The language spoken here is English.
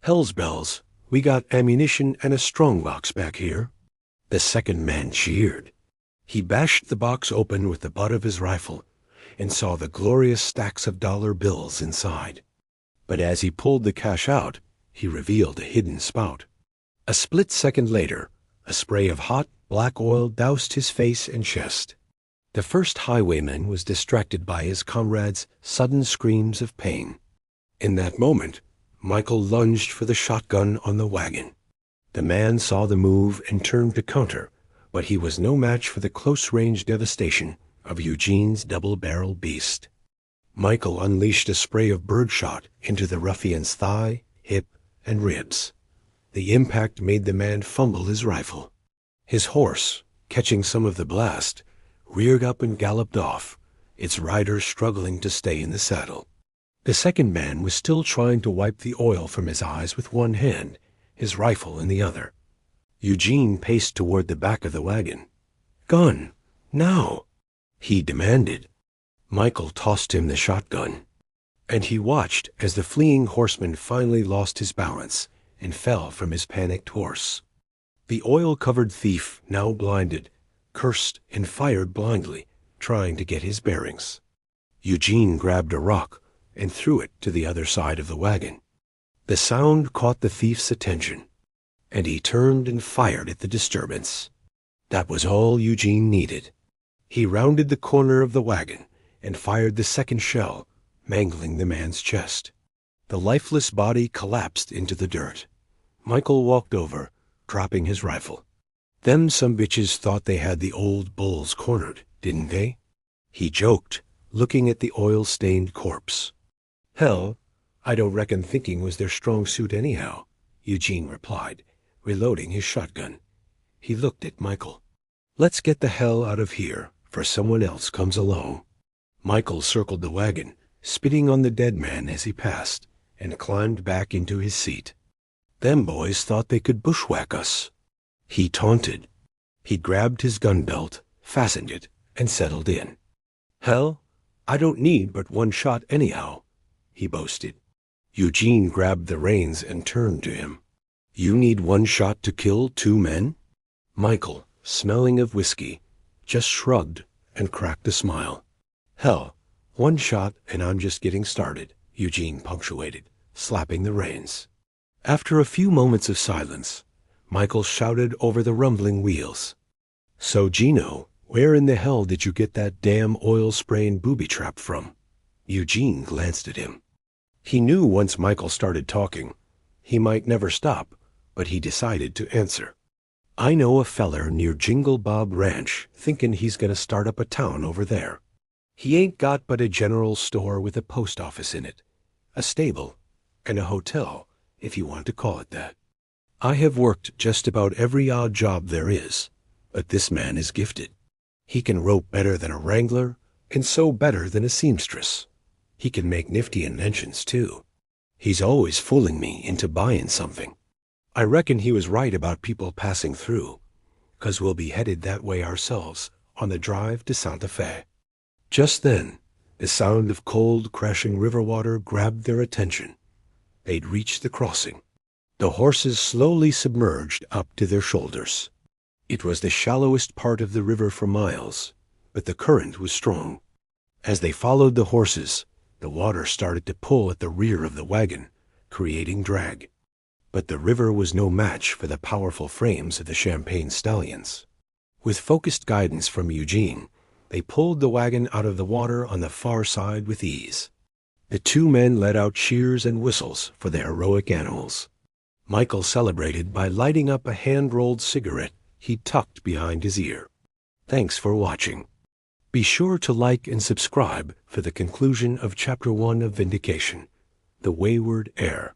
"Hell's bells, we got ammunition and a strongbox back here." The second man cheered. He bashed the box open with the butt of his rifle and saw the glorious stacks of dollar bills inside. But as he pulled the cash out, he revealed a hidden spout. A split second later, a spray of hot, black oil doused his face and chest. The first highwayman was distracted by his comrade's sudden screams of pain. In that moment, Michael lunged for the shotgun on the wagon. The man saw the move and turned to counter, but he was no match for the close-range devastation of Eugene's double-barrel beast. Michael unleashed a spray of birdshot into the ruffian's thigh, hip, and ribs. The impact made the man fumble his rifle. His horse, catching some of the blast, reared up and galloped off, its rider struggling to stay in the saddle. The second man was still trying to wipe the oil from his eyes with one hand, his rifle in the other. Eugene paced toward the back of the wagon. "Gun, now," he demanded. Michael tossed him the shotgun, and he watched as the fleeing horseman finally lost his balance and fell from his panicked horse. The oil-covered thief, now blinded, cursed and fired blindly, trying to get his bearings. Eugene grabbed a rock and threw it to the other side of the wagon. The sound caught the thief's attention, and he turned and fired at the disturbance. That was all Eugene needed. He rounded the corner of the wagon and fired the second shell, mangling the man's chest. The lifeless body collapsed into the dirt. Michael walked over, dropping his rifle. "Them some bitches thought they had the old bulls cornered, didn't they?" he joked, looking at the oil-stained corpse. "Hell, I don't reckon thinking was their strong suit anyhow," Eugene replied, reloading his shotgun. He looked at Michael. "Let's get the hell out of here, for someone else comes along." Michael circled the wagon, spitting on the dead man as he passed, and climbed back into his seat. "Them boys thought they could bushwhack us," he taunted. He grabbed his gun belt, fastened it, and settled in. "Hell, I don't need but one shot anyhow," he boasted. Eugene grabbed the reins and turned to him. "You need one shot to kill two men?" Michael, smelling of whiskey, just shrugged and cracked a smile. "Hell, one shot and I'm just getting started," Eugene punctuated, slapping the reins. After a few moments of silence, Michael shouted over the rumbling wheels. "So, Gino, where in the hell did you get that damn oil-spraying booby trap from?" Eugene glanced at him. He knew once Michael started talking, he might never stop, but he decided to answer. "I know a feller near Jingle Bob Ranch thinkin' he's gonna start up a town over there. He ain't got but a general store with a post office in it, a stable, and a hotel, if you want to call it that. I have worked just about every odd job there is, but this man is gifted. He can rope better than a wrangler, and sew better than a seamstress. He can make nifty inventions, too. He's always fooling me into buying something. I reckon he was right about people passing through, 'cause we'll be headed that way ourselves on the drive to Santa Fe." Just then, the sound of cold, crashing river water grabbed their attention. They'd reached the crossing. The horses slowly submerged up to their shoulders. It was the shallowest part of the river for miles, but the current was strong. As they followed the horses, the water started to pull at the rear of the wagon, creating drag. But the river was no match for the powerful frames of the Champagne stallions. With focused guidance from Eugene, they pulled the wagon out of the water on the far side with ease. The two men let out cheers and whistles for the heroic animals. Michael celebrated by lighting up a hand-rolled cigarette he tucked behind his ear. Thanks for watching. Be sure to like and subscribe for the conclusion of Chapter 1 of Vindication, The Wayward Heir.